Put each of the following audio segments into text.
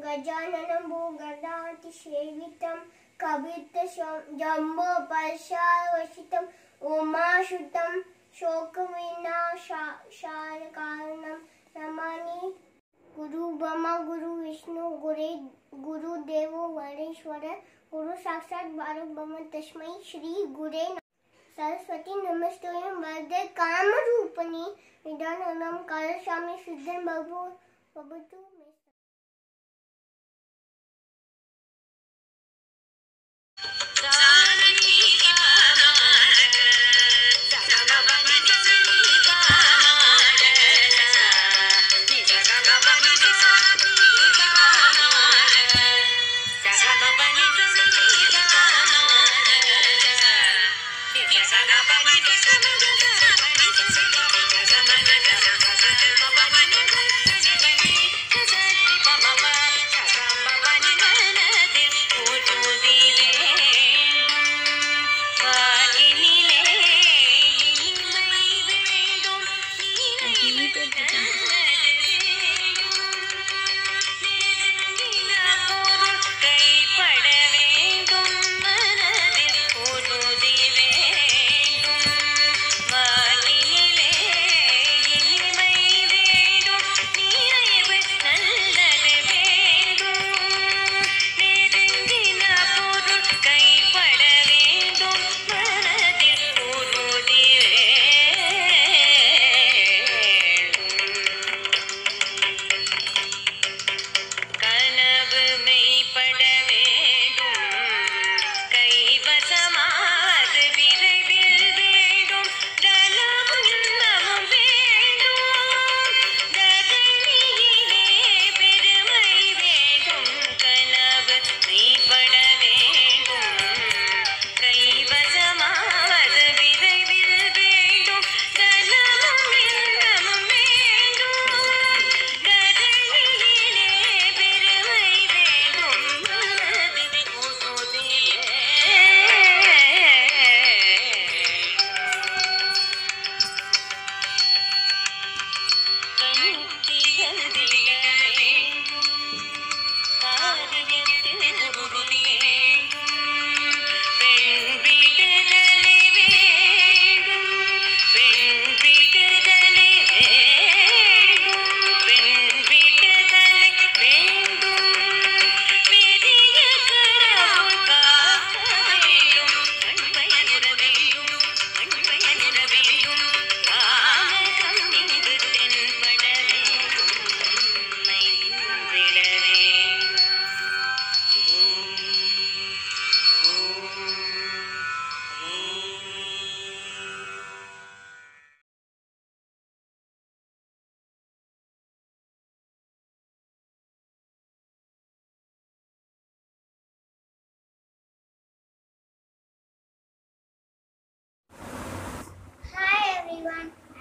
गजाननं भूगणातिसेवितं कवित्तजम्बोफलसारभक्षितम् उमासुतं शोकविनाशकारणं नमामि। गुरुब्रह्मा गुरुविष्णु गुरुदेवो महेश्वर गुरु साक्षात् परब्रह्म तस्मै श्री गुरे नमः। सरस्वती नमस्तुभ्यं वरदे कामरूपिणी निधानं करिष्यामि सिद्धं भवतु मे।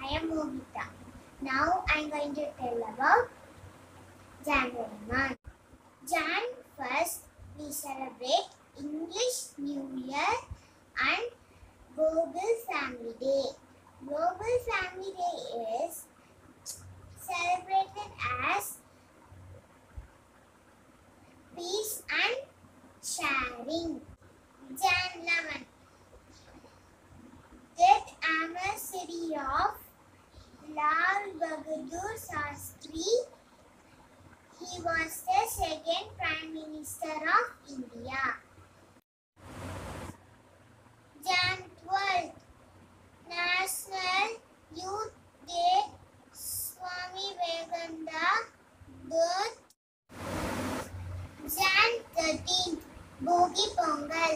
I am Mohita. Now I am going to tell about January month. Jan 1st we celebrate English New Year and Global Family Day. Global Family Day is celebrated as peace and sharing. Jan 11th death anniversary of Lal Bahadur Shastri. He was the second Prime Minister of India. Jan 12th National Youth Day, Swami Vivekananda birth. Jan 13th Bogi Pongal.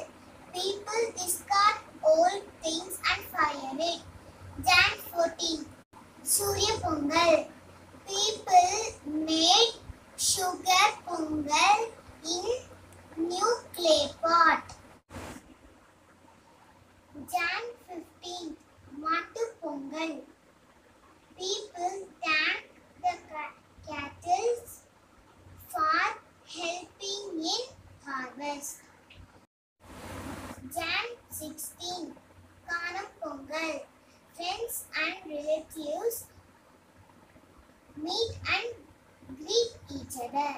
People discard old things and fire it. Jan 14th Surya Pongal. People made sugar pongal in new clay pot. Jan 15th Matu Pongal. People thank the cattle for helping in harvest. Jan 16th Kanam Pongal. Friends and relatives meet and greet each other.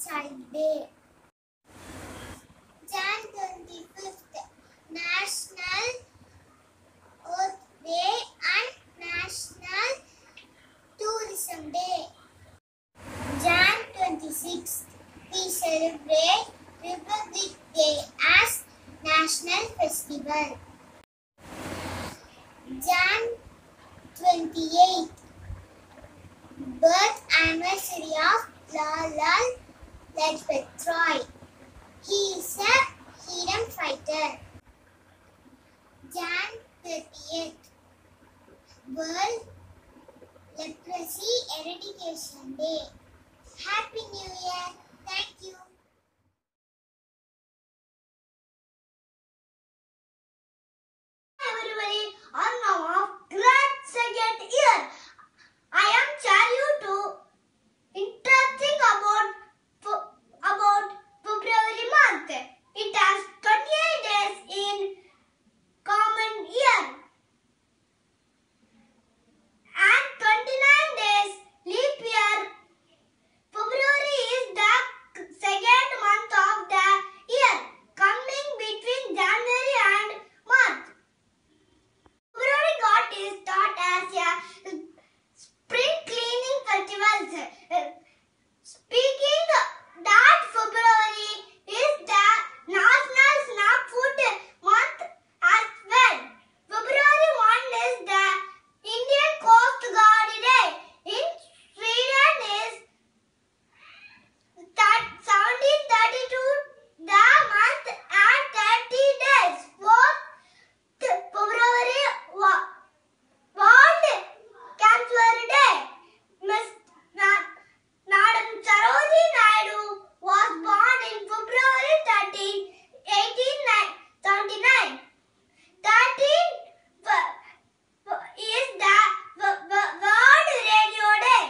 Child Day. Jan 25th, National Earth Day and National Tourism Day. Jan 26th, we celebrate Republic Day as National Festival. Jan 28th, birth anniversary of Lala Lajpat Rai. He is a freedom fighter. Jan 30th, World Leprosy Eradication Day. Happy New Year! Thank you. Hi everybody, on our glad second year. I am share you to interesting about February month. It has 28 days in common year and 29 days leap year. February is the second month of the year, coming between January and March. February got its start as a spring cleaning festival. Speaking that February is the National Snack Food Month as well. February 1 is the Indian Coast Guard Day. In Sweden is that 1732 the month and 30 days. 4th February World Cancer Day. Madam Sarojini Naidu was born in February 13, 1879. 13th is the World Radio Day.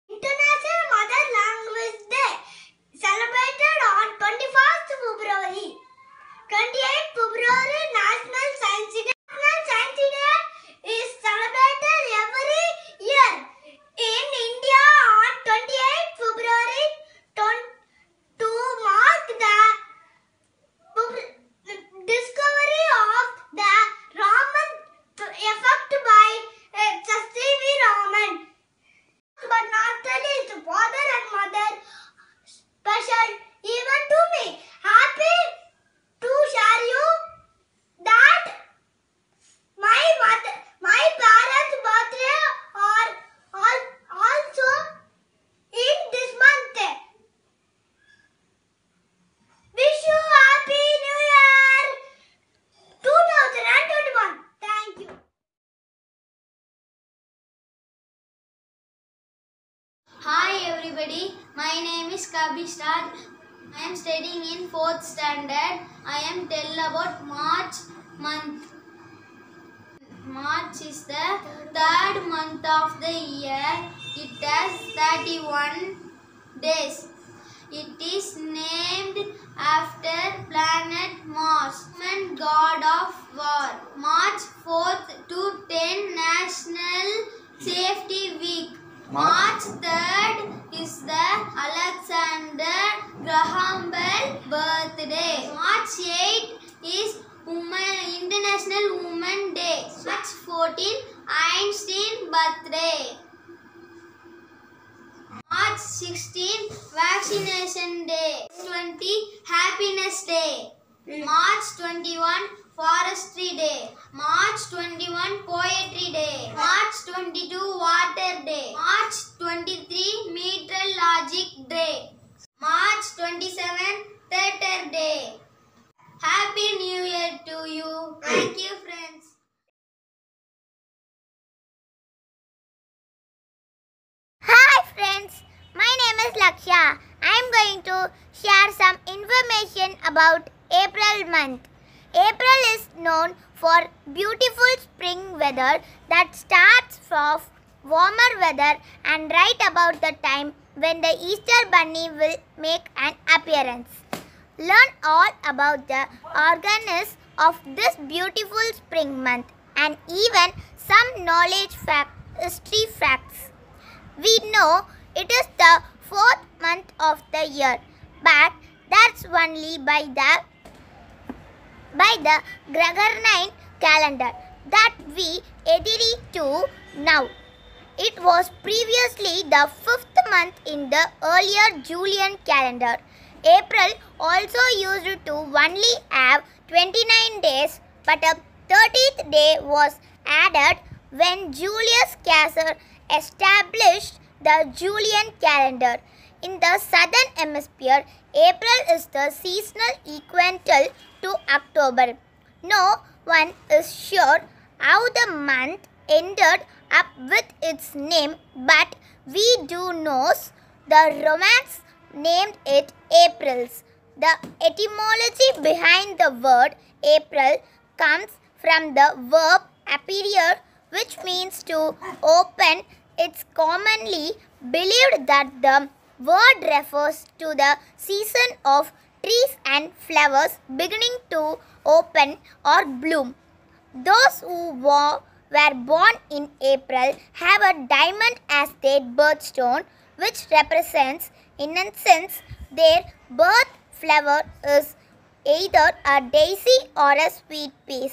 International Mother Language Day, celebrated on 21st February. 28th February, National Science Day. National Science Day is celebrated every year in India on 28th February to mark the discovery of the Raman effect by Sir C.V. Raman. But not the least, father and mother special even to me. Happy to share you that my parents' birthday are also in this month. Wish you Happy New Year 2021. Thank you. Hi everybody, my name is Kabish Raj. I am studying in 4th standard. I am tell about March month. March is the third month of the year. It has 31 days. It is named after planet Mars, and god of war. March 4th to 10 National Safety Week. March 3rd is the Alexander Graham Bell birthday. March 8th is International Women Day. March 14th, Einstein birthday. March 16th, Vaccination Day. 20, Happiness Day. March 21, Forestry Day. March 21, Poetry Day. March 22, Water Day. March 23, Meteorologic Day. March 27, Theatre Day. Happy New Year to you. Thank you, friends. Hi friends, my name is Lakshya. I am going to share some information about April month. April is known for beautiful spring weather that starts off warmer weather and right about the time when the Easter Bunny will make an appearance. Learn all about the organisms of this beautiful spring month and even some history facts. We know it is the of the year, but that's only by the Gregorian calendar that we adhere to now. It was previously the 5th month in the earlier Julian calendar. April also used to only have 29 days, but a 30th day was added when Julius Caesar established the Julian calendar. In the southern hemisphere, April is the seasonal equivalent to October. No one is sure how the month ended up with its name, but we do know the Romans named it Aprils. The etymology behind the word April comes from the verb appear, which means to open. It's commonly believed that the word refers to the season of trees and flowers beginning to open or bloom. Those who were born in April have a diamond as their birthstone, which represents innocence. Their birth flower is either a daisy or a sweet pea.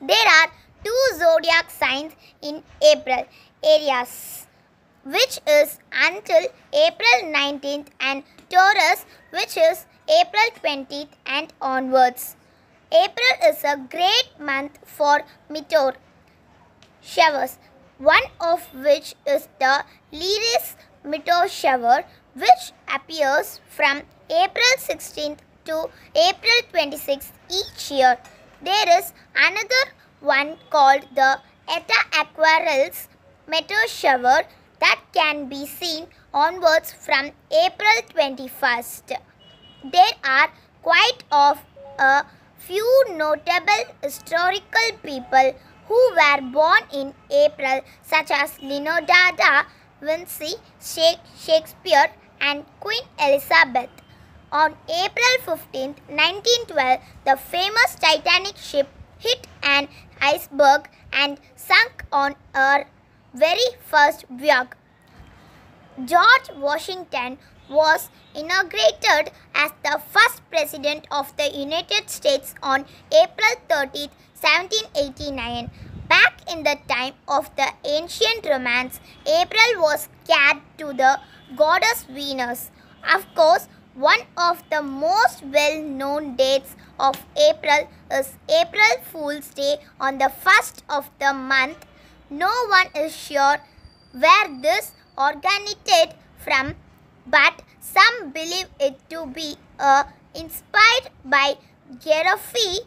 There are 2 zodiac signs in April: Aries, which is until April 19th, and Taurus, which is April 20th and onwards. April is a great month for meteor showers, one of which is the Lyris meteor shower, which appears from April 16th to April 26th each year. There is another one called the Eta Aquarius meteor shower that can be seen onwards from April 21st. There are quite a few notable historical people who were born in April, such as Leonardo da Vinci, Shakespeare, and Queen Elizabeth. On April 15, 1912, the famous Titanic ship hit an iceberg and sunk on her very first voyage. George Washington was inaugurated as the first president of the United States on April 30, 1789. Back in the time of the ancient Romans, April was cared to the goddess Venus. Of course, one of the most well-known dates of April is April Fool's Day on the 1st of the month. No one is sure where this originated from, but some believe it to be inspired by Geoffrey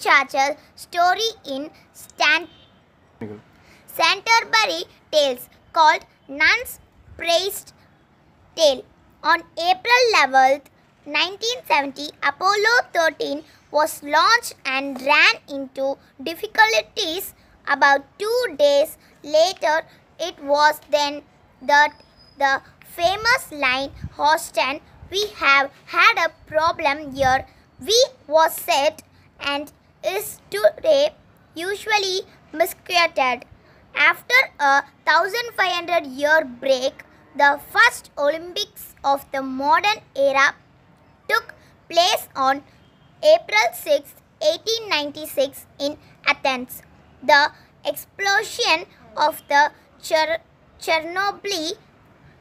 Chaucer's story in Canterbury Tales called Nun's Priest's Tale. On April 11th, 1970, Apollo 13 was launched and ran into difficulties. About 2 days later, it was then that the famous line, "Houston, we have had a problem here," was said and is today usually misquoted. After a 1500-year break, the first Olympics of the modern era took place on April 6, 1896 in Athens. The explosion of the Chernobyl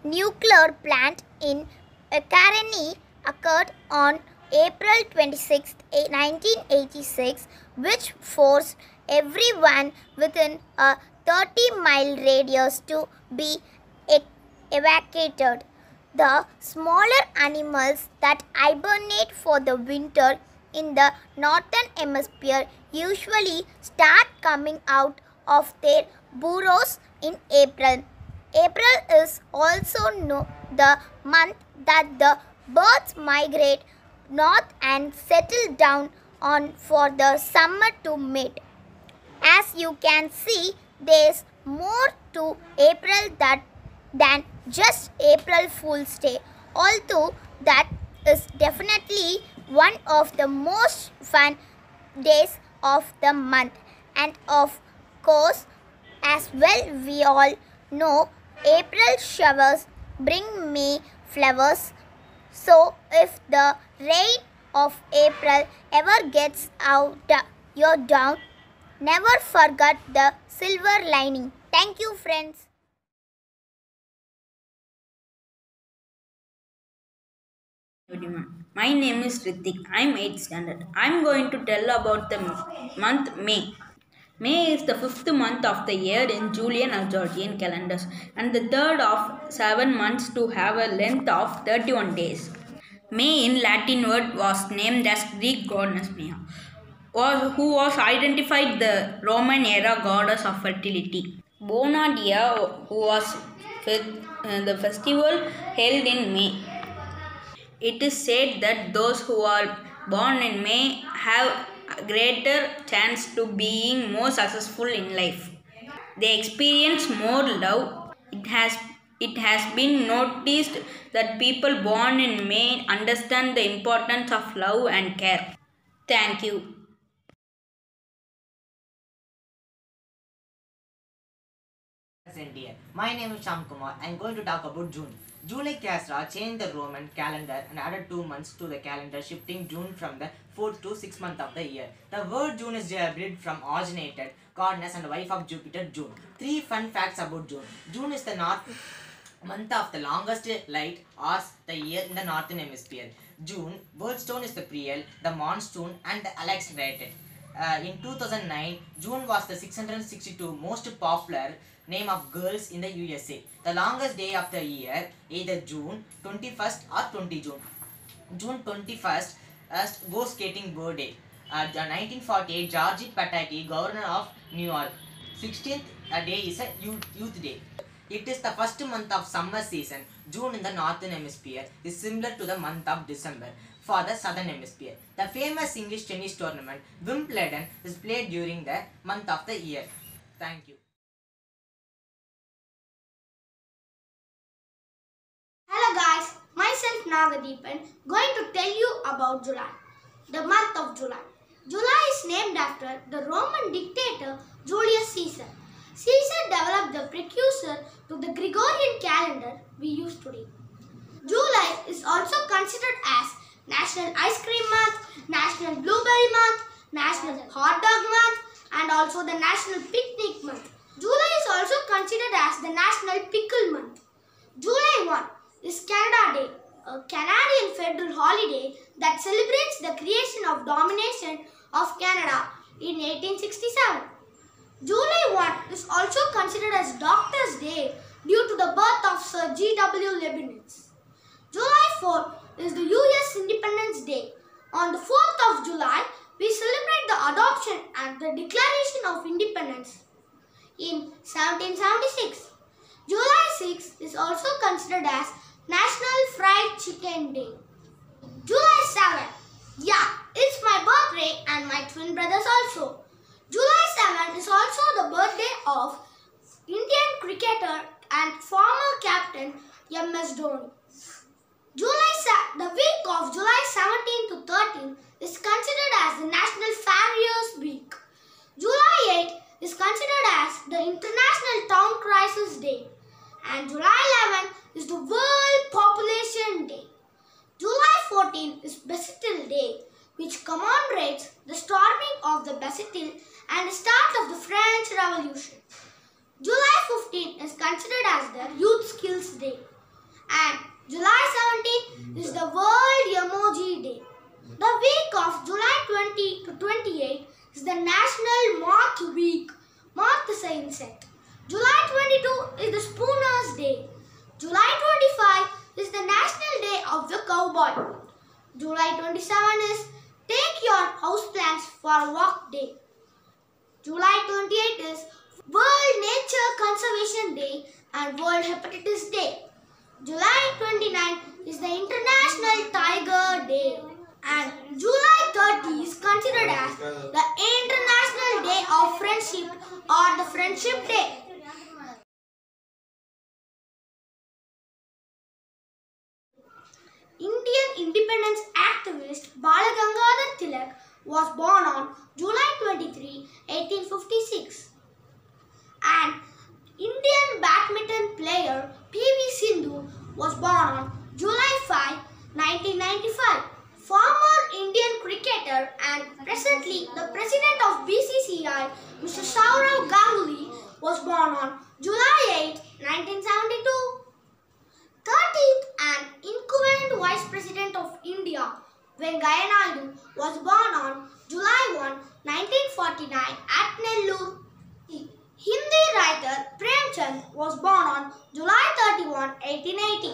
nuclear plant in Ukraine occurred on April 26, 1986, which forced everyone within a 30-mile radius to be evacuated. The smaller animals that hibernate for the winter in the northern hemisphere usually start coming out of their burrows in April. April is also the month that the birds migrate north and settle down on for the summer to mate. As you can see, there's more to April than just April Fool's Day, although that is definitely one of the most fun days of the month. And of course, as well we all know, April showers bring May flowers. So if the rain of April ever gets out your down, never forget the silver lining. Thank you, friends. Everyone. My name is Ritik. I'm 8th standard. I'm going to tell about the month May. May is the fifth month of the year in Julian or Georgian calendars and the third of 7 months to have a length of 31 days. May in Latin word was named as Greek goddess Maya, who was identified the Roman era goddess of fertility. Bonadia, who was the festival held in May. It is said that those who are born in May have a greater chance to being more successful in life. They experience more love. It has been noticed that people born in May understand the importance of love and care. Thank you. India. My name is Sham Kumar. I am going to talk about June. July Casra changed the Roman calendar and added 2 months to the calendar, shifting June from the 4th to 6th month of the year. The word June is derived from originated goddess and wife of Jupiter, June. 3 fun facts about June. June is the month of the longest light hours the year in the northern hemisphere. June, birthstone is the Priel, the monsoon and the Alex rated. In 2009, June was the 662 most popular name of girls in the USA. The longest day of the year, either June 21st or 20 June. June 21st, go skating birthday. 1948, George Pataki, governor of New York. 16th day is a youth day. It is the first month of summer season. June in the northern hemisphere is similar to the month of December for the southern hemisphere. The famous English tennis tournament Wimbledon is played during the month of the year. Thank you. Hello guys, myself Nagadeepan going to tell you about July. The month of July. July is named after the Roman dictator Julius Caesar. Caesar developed the precursor to the Gregorian calendar we use today. July is also considered as National Ice Cream Month, National Blueberry Month, National Hot Dog Month and also the National Picnic Month. July is also considered as the National Pickle Month. July 1 is Canada Day, a Canadian federal holiday that celebrates the creation of domination of Canada in 1867. July 1 is also considered as Doctor's Day due to the birth of Sir G.W. Leibniz. July 4 is the US Independence Day. On the 4th of July, we celebrate the adoption and the Declaration of Independence in 1776. July 6 is also considered as National Fried Chicken Day. July 7. Yeah, it's my birthday and my twin brothers also. July 7 is also the birthday of Indian cricketer and former captain MS Dhoni. The week of July 17 to 13 is considered as the National Farriers Week. July 8 is considered as the International Town Crisis Day. And July 11 is the World Population Day. July 14 is Bastille Day, which commemorates the storming of the Bastille and the start of the French Revolution. July 15 is considered as the Youth Skills Day. And July 17 is the World Emoji Day. The week of July 20 to 28 is the National Moth Week. Moth is an insect. July 22 is the Spooners Day. July 25 is the National Day of the Cowboy. July 27 is Take Your Houseplants for a Walk Day. July 28 is World Nature Conservation Day and World Hepatitis Day. July 29 is the International Tiger Day. And July 30 is considered as the International Day of Friendship or the Friendship Day. Indian independence activist Balagangadhar Tilak was born on July 23, 1856. And Indian badminton player P.V. Sindhu was born on July 5, 1995. Former Indian cricketer and presently the president of BCCI, Mr. Sourav Ganguly, was born on July 8, 1972. 13th and incumbent Vice President of India, Venkaiah Naidu, was born on July 1, 1949 at Nellore. Hindi writer Premchand was born on July 31, 1880.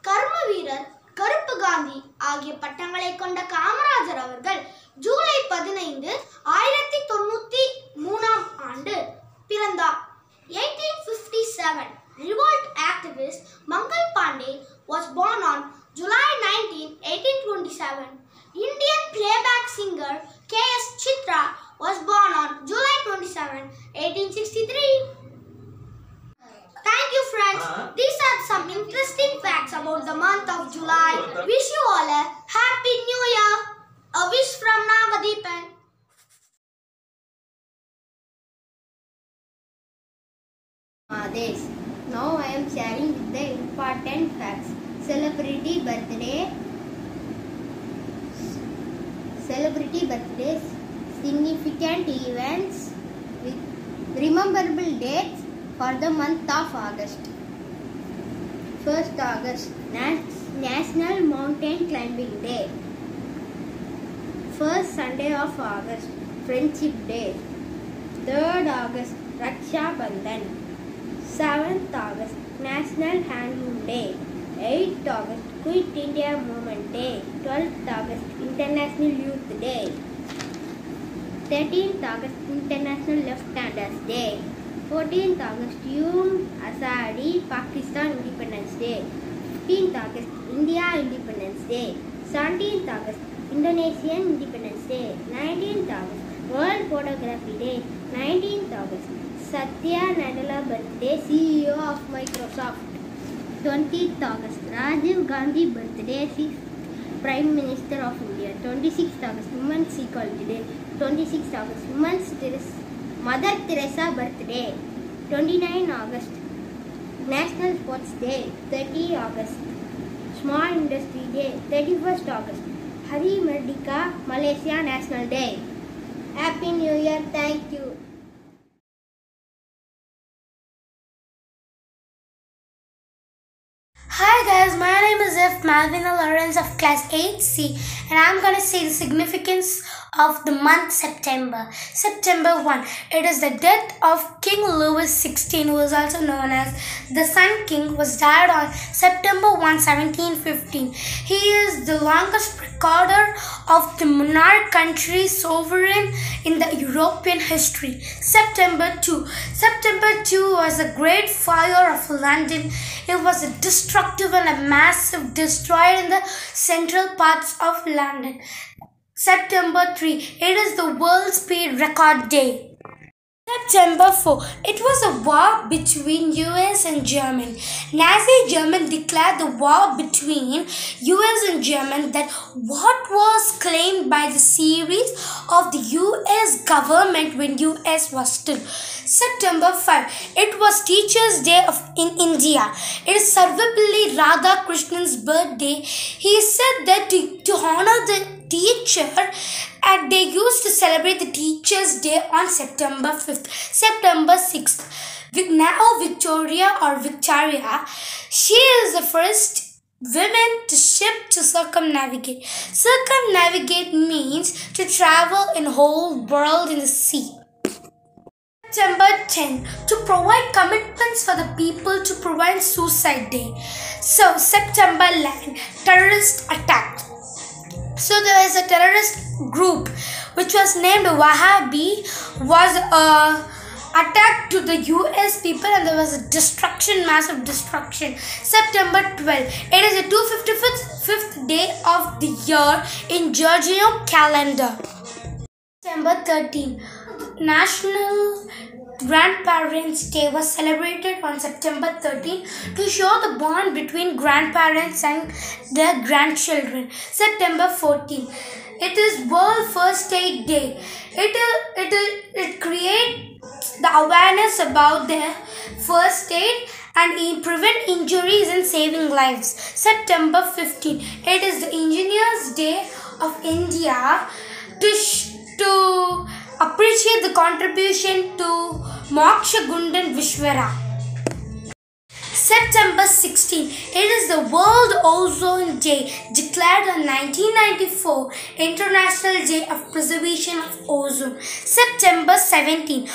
கர்ம வீரர் கருப்பு காந்தி ஆகிய பட்டங்களை கொண்ட காமராஜர் அவர்கள் ஜூலை 15, 1993 ஆண்டு பிறந்தார். 1857 revolt activist Mangal Pandey was born on July 19, 1827. Indian playback singer K.S. Chitra was born on July 27, 1863. Thank you, friends. These are some interesting facts about the month of July. Wish you all a Happy New Year. A wish from Nagadeepan. This. Now I am sharing the important facts. Celebrity birthdays, significant events with rememberable dates for the month of August. 1st August, National Mountain Climbing Day. 1st Sunday of August, Friendship Day. 3rd August, Raksha Bandhan. 7th August, National Handloom Day. 8th August, Quit India Movement Day. 12th August, International Youth Day. 13th August, International Left-Handers Day. 14th August, Yom Azadi, Pakistan Independence Day. 15th August, India Independence Day. 17th August, Indonesian Independence Day. 19th August, World Photography Day. 19th August, Satya Nadella birthday, CEO of Microsoft. 20th August, Rajiv Gandhi birthday, 6th Prime Minister of India. 26th August, Women's Equality Day. 26th August, Mother Teresa birthday. 29th August, National Sports Day. 30th August, Small Industry Day. 31st August, Hari Merdeka Malaysia National Day. Happy New Year. Thank you. Hi guys, my name is F. Malvina Lawrence of class 8C and I'm going to say the significance of the month September. September 1, it is the death of King Louis XVI, who is also known as the Sun King, was died on September 1, 1715. He is the longest recorder of the monarch country sovereign in the European history. September 2 was the Great Fire of London. It was a destructive and a massive destroyer in the central parts of London. September 3, it is the World Speed Record Day. September 4, it was a war between US and Germany. Nazi Germany declared the war between US and Germany that what was claimed by the series of the US government when US was still. September 5, it was Teachers' Day in India. It is Sarvepalli Radhakrishnan's birthday. He said that to honor the teacher, and they used to celebrate the Teachers' Day on September 5th. September 6th, now Victoria or Victoria, she is the first woman to ship to circumnavigate. Circumnavigate means to travel in whole world in the sea. September 10, to provide commitments for the people to prevent suicide day. So September 11, terrorist attack. So there is a terrorist group which was named Wahhabi, was attack to the US people, and there was a destruction, massive destruction. September 12, it is the 255th day of the year in Gregorian calendar. September 13, National Grandparents' Day was celebrated on September 13 to show the bond between grandparents and their grandchildren. September 14, it is World First Aid Day. It creates the awareness about the first aid and prevent injuries and saving lives. September 15, it is the Engineers Day of India to appreciate the contribution to Moksha Gundan Vishwara. September 16, it is the World Ozone Day, declared on 1994 International Day of Preservation of Ozone. September 17,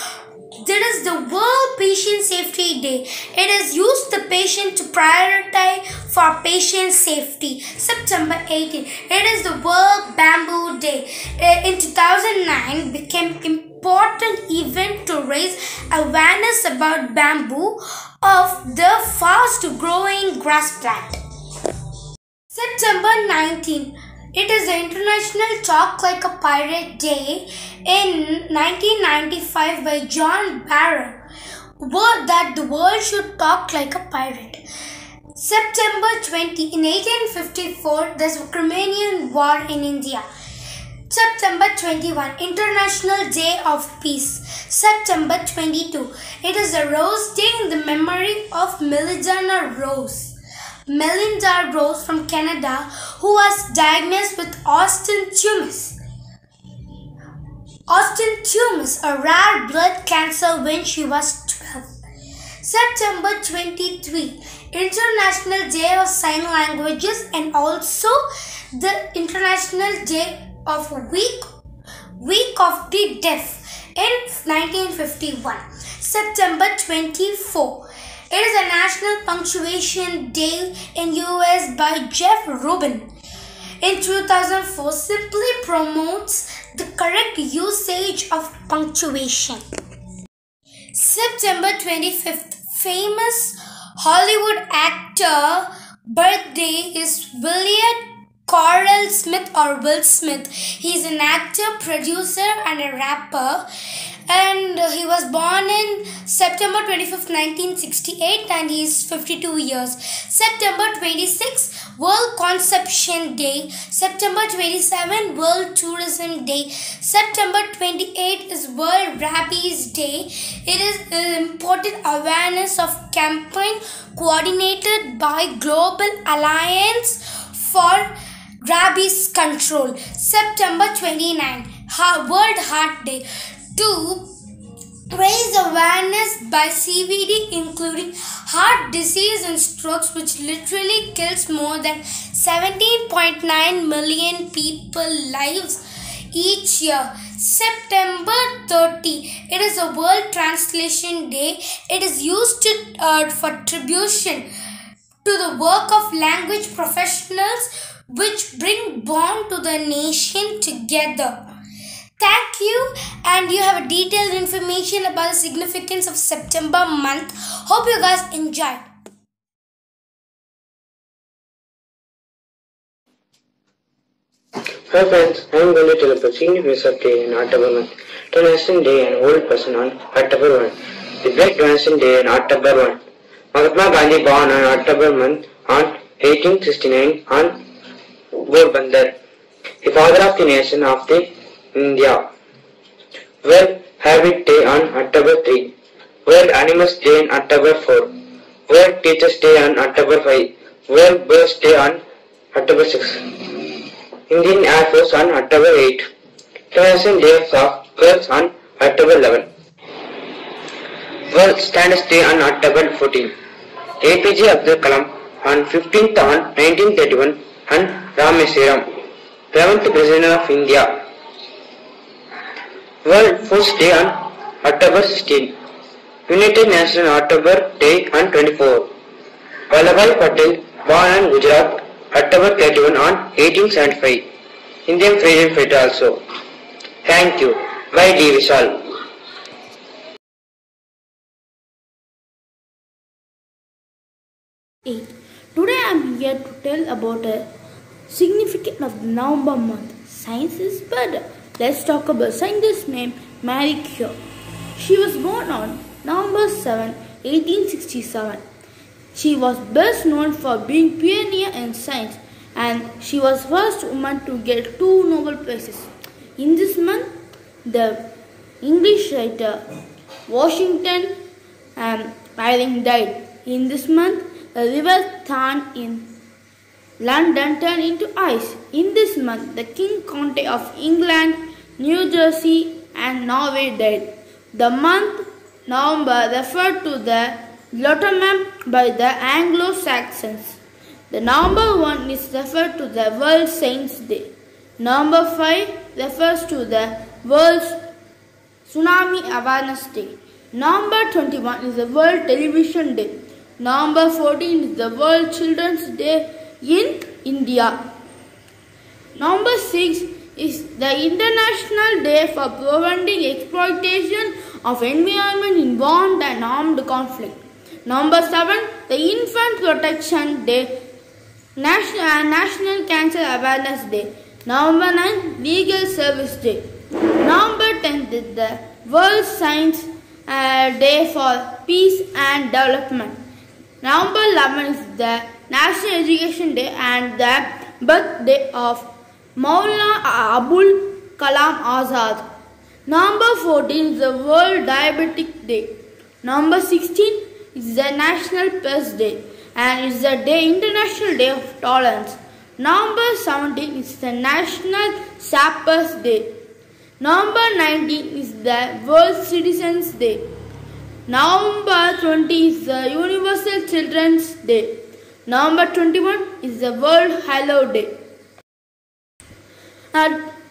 that is the World Patient Safety Day. It is used the patient to prioritize for patient safety. September 18, it is the World Bamboo Day. In 2009, became important event to raise awareness about bamboo of the fast growing grass plant. September 19, it is the International Talk Like a Pirate Day in 1995 by John Barrow, that the world should talk like a pirate. September 20, in 1854, there's a Crimean War in India. September 21, International Day of Peace. September 22, it is a Rose Day in the memory of Melinda Rose from Canada, who was diagnosed with osteomus, a rare blood cancer when she was 12. September 23, International Day of Sign Languages, and also the International Day of Week of the Deaf in 1951. September 24, it is a National Punctuation Day in US by Jeff Rubin. In 2004, simply promotes the correct usage of punctuation. September 25th, famous Hollywood actor birthday is William Corral Smith or Will Smith. He is an actor, producer and a rapper, and he was born in September 25th, 1968, and he is 52 years. September 26, World Conception Day. September 27, World Tourism Day. September 28 is World Rabies Day. It is an important awareness of campaign coordinated by Global Alliance for Rabies Control. September 29, World Heart Day, to raise awareness by CVD, including heart disease and strokes, which literally kills more than 17.9 million people lives each year. September 30, it is a World Translation Day. It is used for tribute to the work of language professionals, which bring bond to the nation together. Thank you, and you have a detailed information about the significance of September month. Hope you guys enjoyed. Hi friends, I am going to tell about the significance of day in October month. Donation Day and Old Person on October 1. The Black Donation Day on October 1. Mahatma Gandhi born on October month on 1869 on Porbandar, the father of the nation of the India. World Habit Day on October 3. World Animals Day on October 4. World Teachers Day on October 5. World Birds Day on October 6. Indian Air Force on October 8. International Day of Girls on October 11. World Standards Day on October 14. APJ Abdul Kalam on 15th on 1931 and Rameswaram, 11th President of India. World Foods Day on October 16. United Nations October Day on 24. Vallabhbhai Patel born in Gujarat October 31 on 1875. Indian Freedom Fighter also. Thank you. Bye D. Vishal. Today I am here to tell about a significance of the November month. Science is better. Let's talk about scientist named Marie Curie. She was born on November 7, 1867. She was best known for being pioneer in science, and she was first woman to get 2 Nobel Prizes. In this month, the English writer Washington Irving died. In this month, the river Than in London turned into ice. In this month, the King County of England, New Jersey and Norway died. The month November referred to the autumn by the Anglo-Saxons. The November 1 is referred to the World Saints Day. Number 5 refers to the World Tsunami Awareness Day. Number 21 is the World Television Day. Number 14 is the World Children's Day in India. Number 6 is the International Day for Preventing Exploitation of Environment in War and Armed Conflict. Number 7, the Infant Protection Day, National Cancer Awareness Day. Number 9, Legal Service Day. Number 10 is the World Science Day for Peace and Development. Number 11 is the National Education Day and the birthday of Maulana Abul Kalam Azad. Number 14 is the World Diabetic Day. Number 16 is the National Press Day and is the International Day of Tolerance. Number 17 is the National Sappers Day. Number 19 is the World Citizens Day. Number 20 is the Universal Children's Day. Number 21 is the World Halo Day.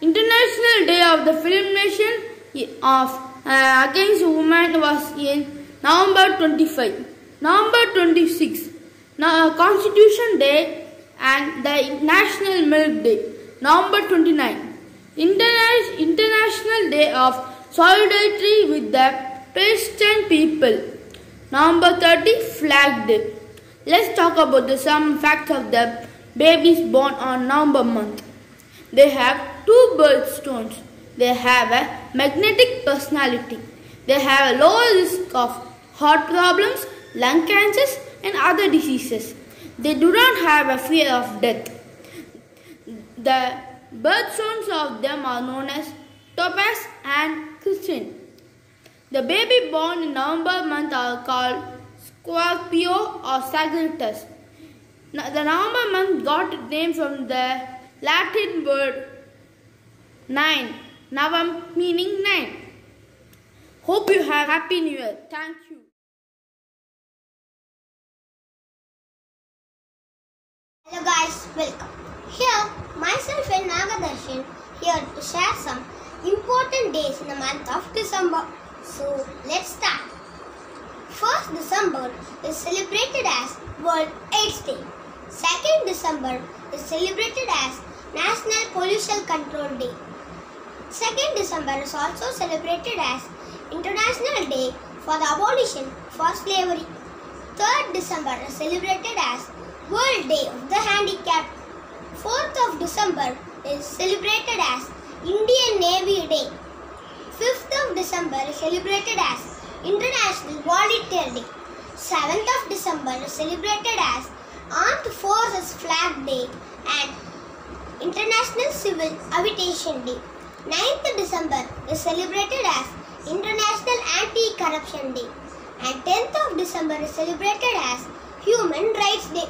International Day of the Film Nation of Against Women was in November 25. Number 26, Constitution Day and the National Milk Day. Number 29, International Day of Solidarity with the Palestinian people. Number 30, Flag Day. Let's talk about some facts of the babies born on November month. They have 2 birthstones. They have a magnetic personality. They have a lower risk of heart problems, lung cancers and other diseases. They do not have a fear of death. The birthstones of them are known as Topaz and Christine. The baby born in November month are called Scorpio or Sagittarius. The November month got its name from the Latin word nine, Navam meaning 9. Hope you have Happy New Year. Thank you. Hello guys, welcome. Here, myself and Nagadarshan here to share some important days in the month of December. So, let's start. 1st December is celebrated as World AIDS Day. 2nd December is celebrated as National Pollution Control Day. 2nd December is also celebrated as International Day for the Abolition for Slavery. 3rd December is celebrated as World Day of the Handicapped. 4th of December is celebrated as Indian Navy Day. 5th of December is celebrated as International Volunteer Day. 7th of December is celebrated as Armed Forces Flag Day and International Civil Aviation Day. 9th December is celebrated as International Anti-Corruption Day. And 10th of December is celebrated as Human Rights Day.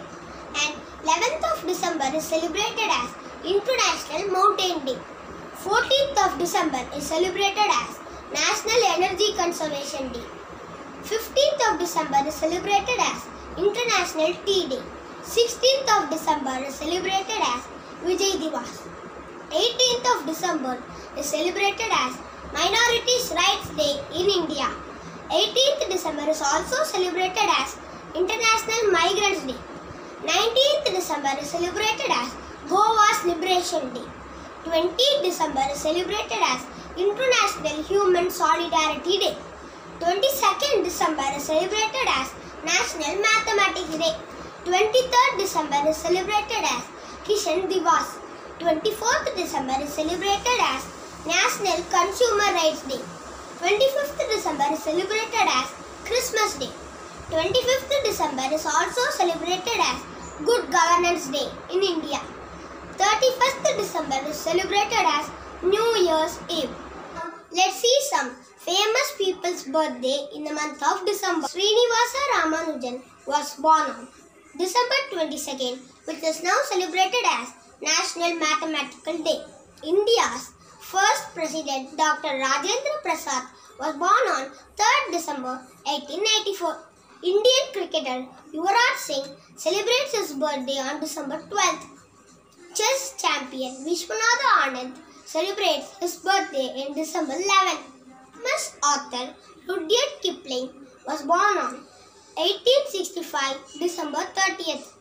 And 11th of December is celebrated as International Mountain Day. 14th of December is celebrated as National Energy Conservation Day. 15th of December is celebrated as International Tea Day. 16th of December is celebrated as Vijay Diwas. 18th of December is celebrated as Minorities' Rights Day in India. 18th December is also celebrated as International Migrants Day. 19th December is celebrated as Goa's Liberation Day. 20th December is celebrated as International Human Solidarity Day. 22nd December is celebrated as National Mathematics Day. 23rd December is celebrated as Kishan Diwas. 24th December is celebrated as National Consumer Rights Day. 25th December is celebrated as Christmas Day. 25th December is also celebrated as Good Governance Day in India. 31st December is celebrated as New Year's Eve. Let's see some famous people's birthday in the month of December. Srinivasa Ramanujan was born on December 22nd, which is now celebrated as National Mathematical Day. India's first president, Dr. Rajendra Prasad, was born on 3rd December 1884. Indian cricketer Yuvraj Singh celebrates his birthday on December 12th. Chess champion Vishwanatha Anand celebrates his birthday in December 11th. Famous author Rudyard Kipling was born on 1865 December 30th.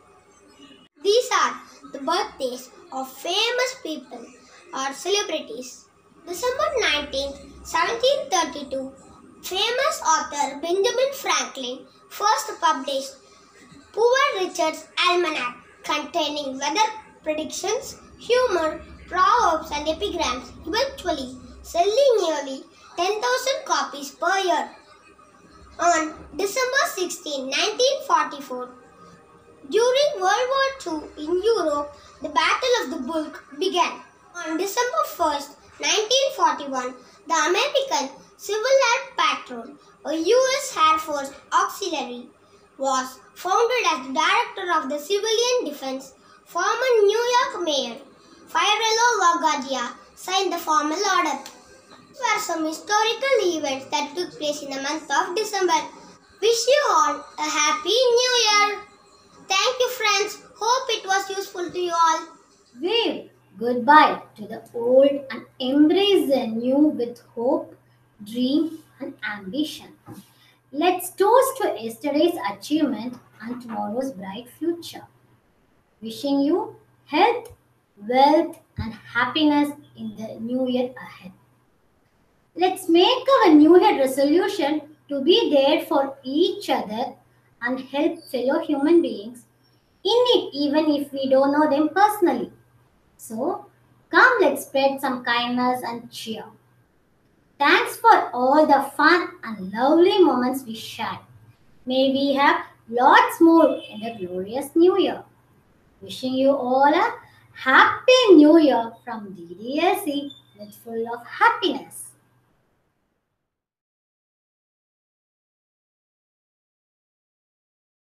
These are the birthdays of famous people or celebrities. December 19th, 1732, famous author Benjamin Franklin first published Poor Richard's Almanac, containing weather predictions, humor, proverbs and epigrams, eventually selling nearly 10,000 copies per year. On December 16, 1944, during World War II in Europe, the Battle of the Bulge began. On December 1st, 1941, the American Civil Air Patrol, a U.S. Air Force auxiliary, was founded as the Director of the Civilian Defense. Former New York Mayor Fiorello Vargadia signed the formal order. These were some historical events that took place in the month of December. Wish you all a happy New Year. Thank you, friends. Hope it was useful to you all. Wave goodbye to the old and embrace the new with hope, dream, and ambition. Let's toast to yesterday's achievement and tomorrow's bright future. Wishing you health, wealth, and happiness in the new year ahead. Let's make our new year resolution to be there for each other and help fellow human beings in it, even if we don't know them personally. So, come, let's spread some kindness and cheer. Thanks for all the fun and lovely moments we shared. May we have lots more in the glorious new year. Wishing you all a happy new year from DDSE with full of happiness.